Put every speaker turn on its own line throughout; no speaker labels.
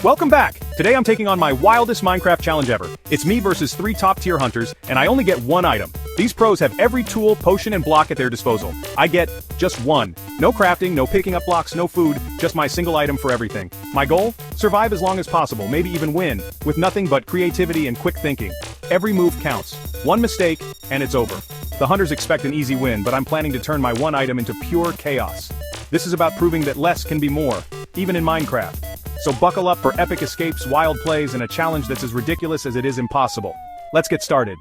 Welcome back! Today I'm taking on my wildest Minecraft challenge ever. It's me versus 3 top-tier hunters, and I only get one item. These pros have every tool, potion, and block at their disposal. I get just one. No crafting, no picking up blocks, no food, just my single item for everything. My goal? Survive as long as possible, maybe even win, with nothing but creativity and quick thinking. Every move counts. One mistake, and it's over. The hunters expect an easy win, but I'm planning to turn my one item into pure chaos. This is about proving that less can be more, even in Minecraft. So buckle up for epic escapes, wild plays, and a challenge that's as ridiculous as it is impossible. Let's get started.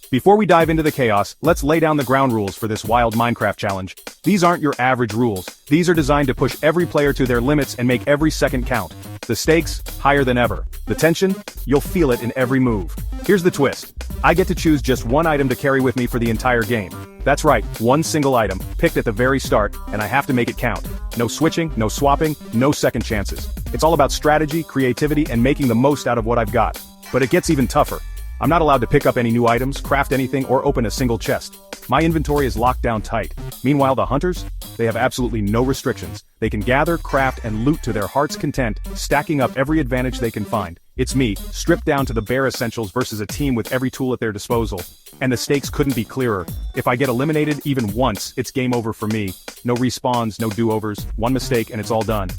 Before we dive into the chaos, let's lay down the ground rules for this wild Minecraft challenge. These aren't your average rules. These are designed to push every player to their limits and make every second count. The stakes, higher than ever. The tension, you'll feel it in every move. Here's the twist. I get to choose just one item to carry with me for the entire game. That's right, one single item, picked at the very start, and I have to make it count. No switching, no swapping, no second chances. It's all about strategy, creativity, and making the most out of what I've got. But it gets even tougher. I'm not allowed to pick up any new items, craft anything, or open a single chest. My inventory is locked down tight. Meanwhile, the hunters? They have absolutely no restrictions. They can gather, craft, and loot to their heart's content, stacking up every advantage they can find. It's me, stripped down to the bare essentials versus a team with every tool at their disposal. And the stakes couldn't be clearer. If I get eliminated even once, it's game over for me. No respawns, no do-overs, one mistake and it's all done.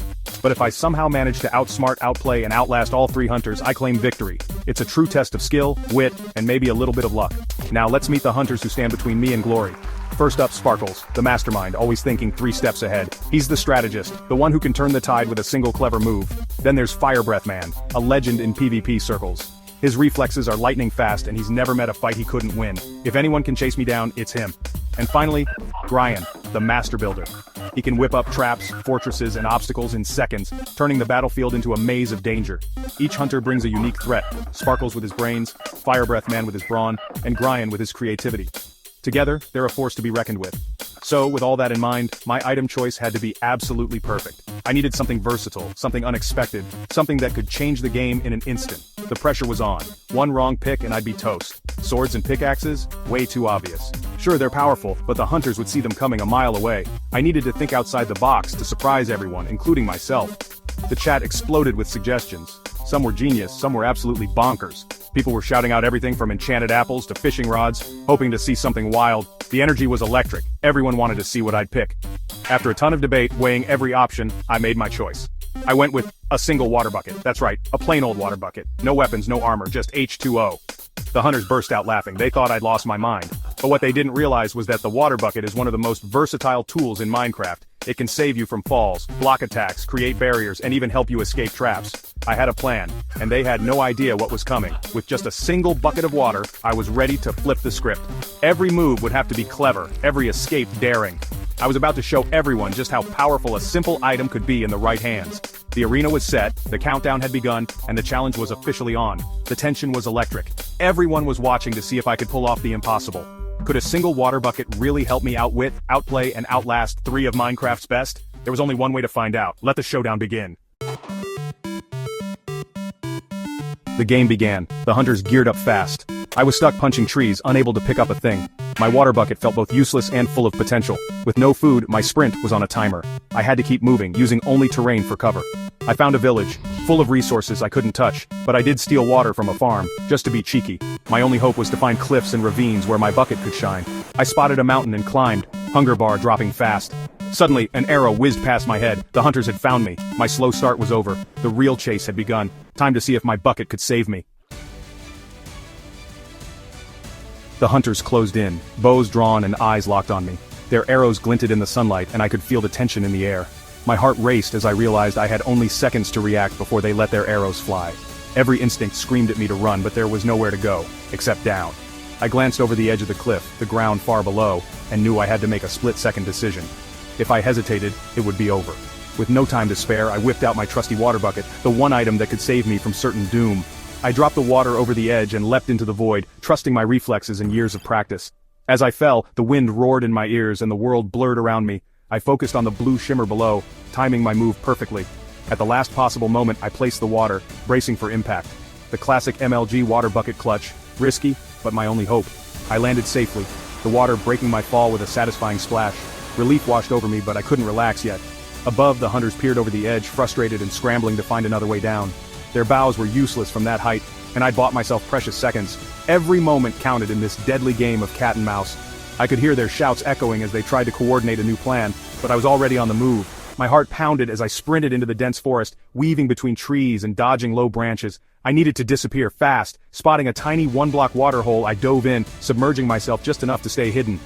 But if I somehow manage to outsmart, outplay, and outlast all 3 hunters, I claim victory. It's a true test of skill, wit, and maybe a little bit of luck. Now let's meet the hunters who stand between me and glory. First up, Sparkles, the mastermind, always thinking 3 steps ahead. He's the strategist, the one who can turn the tide with a single clever move. Then there's Fire Breath Man, a legend in PvP circles. His reflexes are lightning fast and he's never met a fight he couldn't win. If anyone can chase me down, it's him. And finally, Brian, the master builder. He can whip up traps, fortresses, and obstacles in seconds, turning the battlefield into a maze of danger. Each hunter brings a unique threat, Sparkles with his brains, Fire Breath Man with his brawn, and Brian with his creativity. Together, they're a force to be reckoned with. So, with all that in mind, my item choice had to be absolutely perfect. I needed something versatile, something unexpected, something that could change the game in an instant. The pressure was on. One wrong pick and I'd be toast. Swords and pickaxes? Way too obvious. Sure, they're powerful, but the hunters would see them coming a mile away. I needed to think outside the box to surprise everyone, including myself. The chat exploded with suggestions. Some were genius, some were absolutely bonkers. People were shouting out everything from enchanted apples to fishing rods, hoping to see something wild. The energy was electric. Everyone wanted to see what I'd pick. After a ton of debate, weighing every option, I made my choice. I went with a single water bucket. That's right, a plain old water bucket. No weapons, no armor, just H2O. The hunters burst out laughing. They thought I'd lost my mind. But what they didn't realize was that the water bucket is one of the most versatile tools in Minecraft. It can save you from falls, block attacks, create barriers, and even help you escape traps. I had a plan, and they had no idea what was coming. With just a single bucket of water, I was ready to flip the script. Every move would have to be clever, every escape daring. I was about to show everyone just how powerful a simple item could be in the right hands. The arena was set, the countdown had begun, and the challenge was officially on. The tension was electric. Everyone was watching to see if I could pull off the impossible. Could a single water bucket really help me outwit, outplay, and outlast 3 of Minecraft's best? There was only one way to find out. Let the showdown begin. The game began. The hunters geared up fast. I was stuck punching trees, unable to pick up a thing. My water bucket felt both useless and full of potential. With no food, my sprint was on a timer. I had to keep moving, using only terrain for cover. I found a village, full of resources I couldn't touch, but I did steal water from a farm, just to be cheeky. My only hope was to find cliffs and ravines where my bucket could shine. I spotted a mountain and climbed, hunger bar dropping fast. Suddenly, an arrow whizzed past my head. The hunters had found me. My slow start was over. The real chase had begun. Time to see if my bucket could save me. The hunters closed in, bows drawn and eyes locked on me. Their arrows glinted in the sunlight and I could feel the tension in the air. My heart raced as I realized I had only seconds to react before they let their arrows fly. Every instinct screamed at me to run, but there was nowhere to go, except down. I glanced over the edge of the cliff, the ground far below, and knew I had to make a split-second decision. If I hesitated, it would be over. With no time to spare, I whipped out my trusty water bucket, the one item that could save me from certain doom. I dropped the water over the edge and leapt into the void, trusting my reflexes and years of practice. As I fell, the wind roared in my ears and the world blurred around me. I focused on the blue shimmer below, timing my move perfectly. At the last possible moment, I placed the water, bracing for impact. The classic MLG water bucket clutch, risky, but my only hope. I landed safely, the water breaking my fall with a satisfying splash. Relief washed over me, but I couldn't relax yet. Above, the hunters peered over the edge, frustrated and scrambling to find another way down. Their bows were useless from that height, and I'd bought myself precious seconds. Every moment counted in this deadly game of cat and mouse. I could hear their shouts echoing as they tried to coordinate a new plan, but I was already on the move. My heart pounded as I sprinted into the dense forest, weaving between trees and dodging low branches. I needed to disappear fast. Spotting a tiny one-block water hole, I dove in, submerging myself just enough to stay hidden.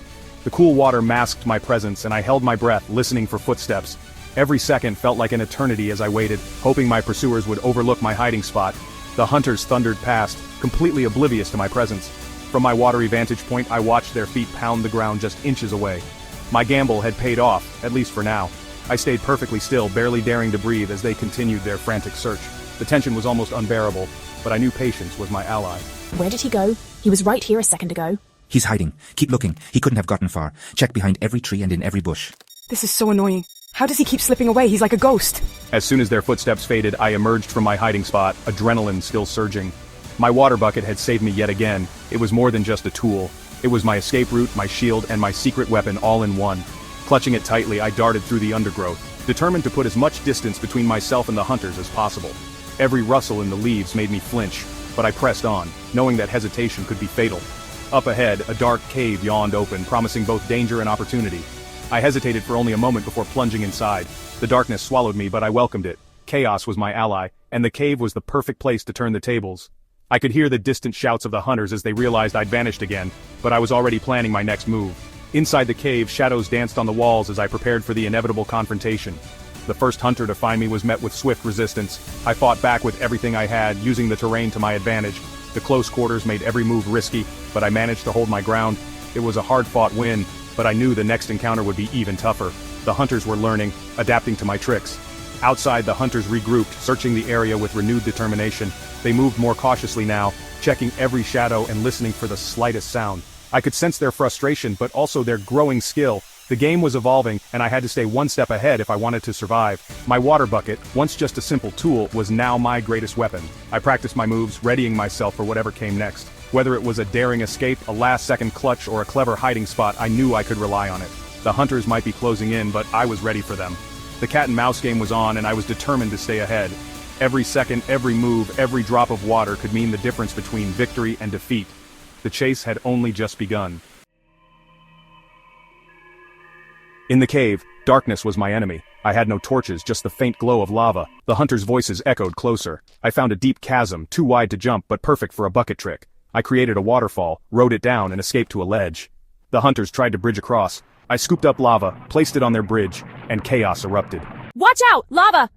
The cool water masked my presence, and I held my breath, listening for footsteps. Every second felt like an eternity as I waited, hoping my pursuers would overlook my hiding spot. The hunters thundered past, completely oblivious to my presence. From my watery vantage point, I watched their feet pound the ground just inches away. My gamble had paid off, at least for now. I stayed perfectly still, barely daring to breathe as they continued their frantic search. The tension was almost unbearable, but I knew patience was my ally.
Where did he go? He was right here a second ago.
He's hiding. Keep looking. He couldn't have gotten far. Check behind every tree and in every bush.
This is so annoying. How does he keep slipping away? He's like a ghost.
As soon as their footsteps faded, I emerged from my hiding spot, adrenaline still surging. My water bucket had saved me yet again. It was more than just a tool. It was my escape route, my shield, and my secret weapon all in one. Clutching it tightly, I darted through the undergrowth, determined to put as much distance between myself and the hunters as possible. Every rustle in the leaves made me flinch, but I pressed on, knowing that hesitation could be fatal. Up ahead, a dark cave yawned open, promising both danger and opportunity. I hesitated for only a moment before plunging inside. The darkness swallowed me, but I welcomed it. Chaos was my ally, and the cave was the perfect place to turn the tables. I could hear the distant shouts of the hunters as they realized I'd vanished again, but I was already planning my next move. Inside the cave, shadows danced on the walls as I prepared for the inevitable confrontation. The first hunter to find me was met with swift resistance. I fought back with everything I had, using the terrain to my advantage. The close quarters made every move risky, but I managed to hold my ground. It was a hard-fought win, but I knew the next encounter would be even tougher. The hunters were learning, adapting to my tricks. Outside, the hunters regrouped, searching the area with renewed determination. They moved more cautiously now, checking every shadow and listening for the slightest sound. I could sense their frustration, but also their growing skill. The game was evolving, and I had to stay one step ahead if I wanted to survive. My water bucket, once just a simple tool, was now my greatest weapon. I practiced my moves, readying myself for whatever came next. Whether it was a daring escape, a last-second clutch, or a clever hiding spot, I knew I could rely on it. The hunters might be closing in, but I was ready for them. The cat-and-mouse game was on, and I was determined to stay ahead. Every second, every move, every drop of water could mean the difference between victory and defeat. The chase had only just begun. In the cave, darkness was my enemy. I had no torches, just the faint glow of lava. The hunters' voices echoed closer. I found a deep chasm, too wide to jump but perfect for a bucket trick. I created a waterfall, rode it down, and escaped to a ledge. The hunters tried to bridge across. I scooped up lava, placed it on their bridge, and chaos erupted.
Watch out! Lava!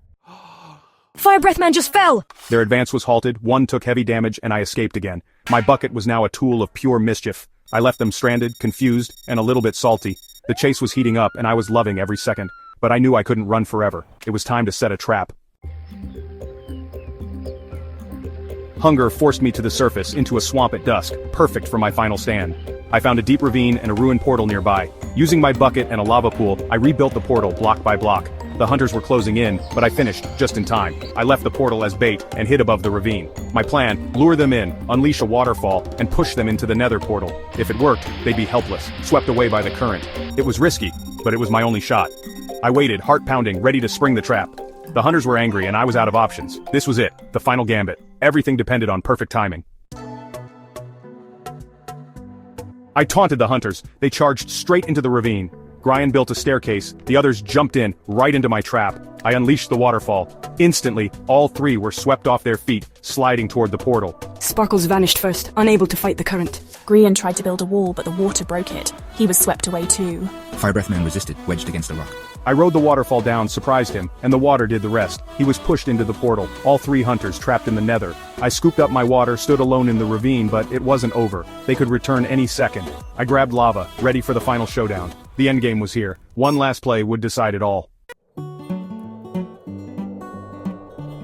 Fire Breath Man just fell!
Their advance was halted, one took heavy damage, and I escaped again. My bucket was now a tool of pure mischief. I left them stranded, confused, and a little bit salty. The chase was heating up, and I was loving every second. But I knew I couldn't run forever. It was time to set a trap. Hunger forced me to the surface, into a swamp at dusk, perfect for my final stand. I found a deep ravine and a ruined portal nearby. Using my bucket and a lava pool, I rebuilt the portal block by block. The hunters were closing in, but I finished, just in time. I left the portal as bait and hid above the ravine. My plan, lure them in, unleash a waterfall, and push them into the nether portal. If it worked, they'd be helpless, swept away by the current. It was risky, but it was my only shot. I waited, heart pounding, ready to spring the trap. The hunters were angry and I was out of options. This was it, the final gambit. Everything depended on perfect timing. I taunted the hunters. They charged straight into the ravine. Brian built a staircase, the others jumped in, right into my trap. I unleashed the waterfall. Instantly, all three were swept off their feet, sliding toward the portal.
Sparkles vanished first, unable to fight the current.
Grian tried to build a wall, but the water broke it. He was swept away too.
Fire Breath Man resisted, wedged against a rock.
I rode the waterfall down, surprised him, and the water did the rest. He was pushed into the portal, all three hunters trapped in the nether. I scooped up my water, stood alone in the ravine, but it wasn't over. They could return any second. I grabbed lava, ready for the final showdown. The endgame was here. One last play would decide it all.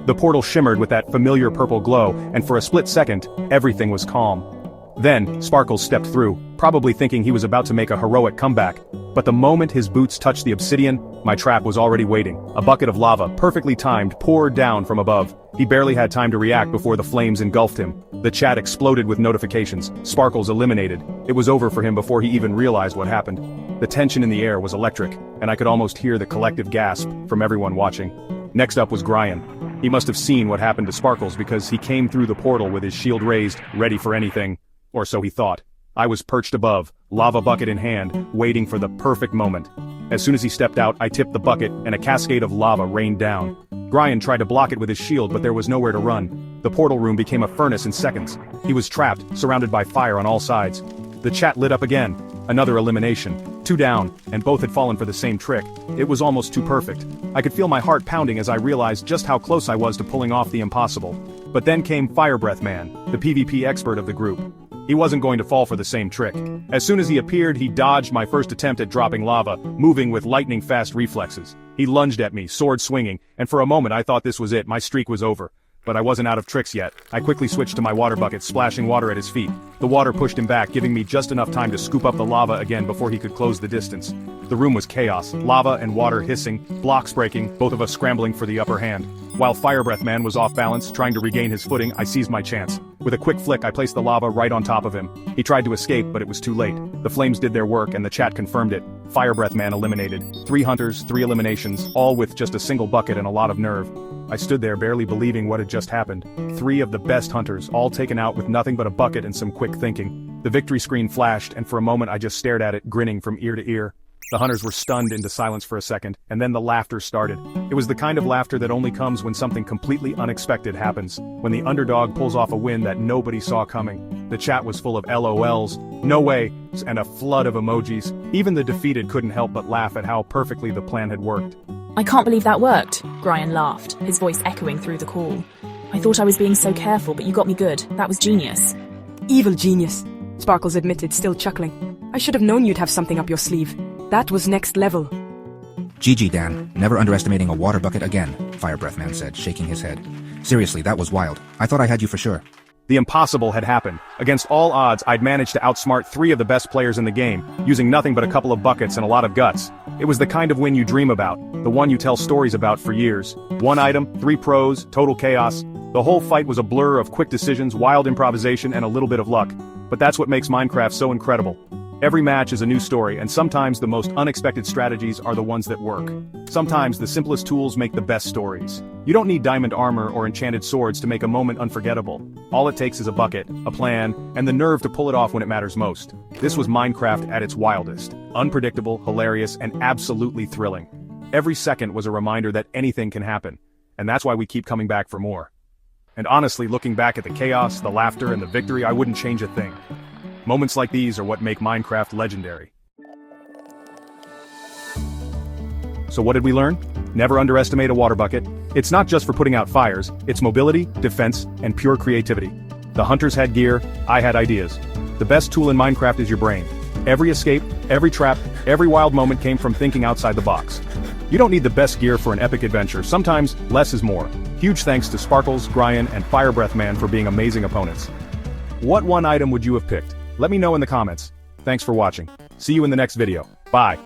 The portal shimmered with that familiar purple glow, and for a split second, everything was calm. Then, Sparkles stepped through, probably thinking he was about to make a heroic comeback. But the moment his boots touched the obsidian, my trap was already waiting. A bucket of lava, perfectly timed, poured down from above. He barely had time to react before the flames engulfed him. The chat exploded with notifications. Sparkles eliminated. It was over for him before he even realized what happened. The tension in the air was electric, and I could almost hear the collective gasp from everyone watching. Next up was Brian. He must have seen what happened to Sparkles because he came through the portal with his shield raised, ready for anything. Or so he thought. I was perched above, lava bucket in hand, waiting for the perfect moment. As soon as he stepped out, I tipped the bucket, and a cascade of lava rained down. Brian tried to block it with his shield, but there was nowhere to run. The portal room became a furnace in seconds. He was trapped, surrounded by fire on all sides. The chat lit up again. Another elimination. 2 down, and both had fallen for the same trick. It was almost too perfect. I could feel my heart pounding as I realized just how close I was to pulling off the impossible. But then came Fire Breath Man, the PvP expert of the group. He wasn't going to fall for the same trick. As soon as he appeared, he dodged my first attempt at dropping lava, moving with lightning-fast reflexes. He lunged at me, sword swinging, and for a moment I thought this was it, my streak was over. But I wasn't out of tricks yet. I quickly switched to my water bucket, splashing water at his feet. The water pushed him back, giving me just enough time to scoop up the lava again before he could close the distance. The room was chaos, lava and water hissing, blocks breaking, both of us scrambling for the upper hand. While Fire Breath Man was off balance, trying to regain his footing, I seized my chance. With a quick flick, I placed the lava right on top of him. He tried to escape, but it was too late. The flames did their work, and the chat confirmed it. Fire Breath Man eliminated. 3 hunters, 3 eliminations, all with just a single bucket and a lot of nerve. I stood there barely believing what had just happened. 3 of the best hunters, all taken out with nothing but a bucket and some quick thinking. The victory screen flashed, and for a moment I just stared at it, grinning from ear to ear. The hunters were stunned into silence for a second, and then the laughter started. It was the kind of laughter that only comes when something completely unexpected happens, when the underdog pulls off a win that nobody saw coming. The chat was full of LOLs, no way, and a flood of emojis. Even the defeated couldn't help but laugh at how perfectly the plan had worked.
I can't believe that worked, Brian laughed, his voice echoing through the call. I thought I was being so careful, but you got me good. That was genius.
Evil genius, Sparkles admitted, still chuckling. I should have known you'd have something up your sleeve. That was next level.
GG, Dan. Never underestimating a water bucket again, Fire Breath Man said, shaking his head. Seriously, that was wild. I thought I had you for sure.
The impossible had happened. Against all odds, I'd managed to outsmart 3 of the best players in the game, using nothing but a couple of buckets and a lot of guts. It was the kind of win you dream about, the one you tell stories about for years. 1 item, 3 pros, total chaos. The whole fight was a blur of quick decisions, wild improvisation, and a little bit of luck. But that's what makes Minecraft so incredible. Every match is a new story, and sometimes the most unexpected strategies are the ones that work. Sometimes the simplest tools make the best stories. You don't need diamond armor or enchanted swords to make a moment unforgettable. All it takes is a bucket, a plan, and the nerve to pull it off when it matters most. This was Minecraft at its wildest. Unpredictable, hilarious, and absolutely thrilling. Every second was a reminder that anything can happen. And that's why we keep coming back for more. And honestly, looking back at the chaos, the laughter, and the victory, I wouldn't change a thing. Moments like these are what make Minecraft legendary. So what did we learn? Never underestimate a water bucket. It's not just for putting out fires, it's mobility, defense, and pure creativity. The hunters had gear, I had ideas. The best tool in Minecraft is your brain. Every escape, every trap, every wild moment came from thinking outside the box. You don't need the best gear for an epic adventure, sometimes less is more. Huge thanks to Sparkles, Brian, and Fire Breath Man for being amazing opponents. What 1 item would you have picked? Let me know in the comments. Thanks for watching. See you in the next video. Bye.